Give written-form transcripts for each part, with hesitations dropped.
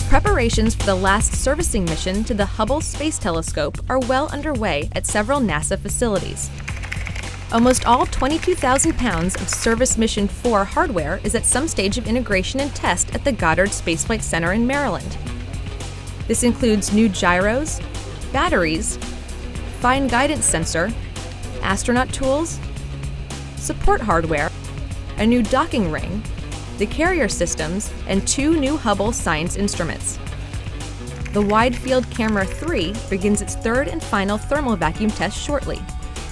Preparations for the last servicing mission to the Hubble Space Telescope are well underway at several NASA facilities. Almost all 22,000 pounds of Service Mission 4 hardware is at some stage of integration and test at the Goddard Space Flight Center in Maryland. This includes new gyros, batteries, fine guidance sensor, astronaut tools, support hardware, a new docking ring, the carrier systems, and 2 new Hubble science instruments. The Wide Field Camera 3 begins its third and final thermal vacuum test shortly,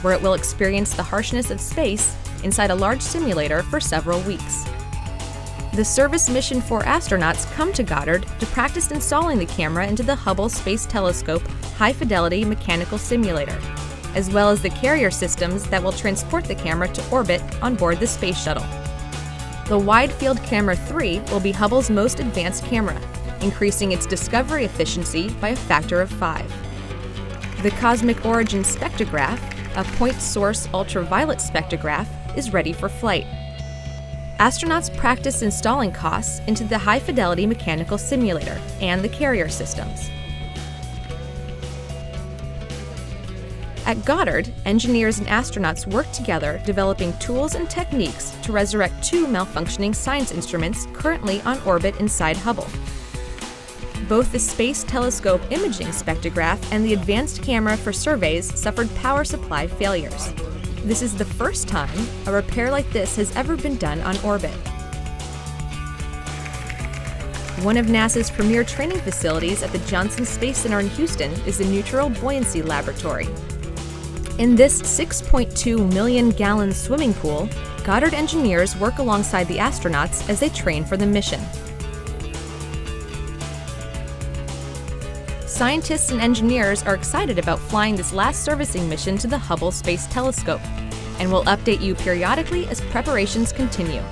where it will experience the harshness of space inside a large simulator for several weeks. The Service Mission 4 astronauts come to Goddard to practice installing the camera into the Hubble Space Telescope high-fidelity mechanical simulator, as well as the carrier systems that will transport the camera to orbit on board the Space Shuttle. The Wide Field Camera 3 will be Hubble's most advanced camera, increasing its discovery efficiency by a factor of 5. The Cosmic Origins Spectrograph, a point-source ultraviolet spectrograph, is ready for flight. Astronauts practice installing COS into the high-fidelity mechanical simulator and the carrier systems. At Goddard, engineers and astronauts work together developing tools and techniques to resurrect 2 malfunctioning science instruments currently on orbit inside Hubble. Both the Space Telescope Imaging Spectrograph and the Advanced Camera for Surveys suffered power supply failures. This is the first time a repair like this has ever been done on orbit. One of NASA's premier training facilities at the Johnson Space Center in Houston is the Neutral Buoyancy Laboratory. In this 6.2 million-gallon swimming pool, Goddard engineers work alongside the astronauts as they train for the mission. Scientists and engineers are excited about flying this last servicing mission to the Hubble Space Telescope, and will update you periodically as preparations continue.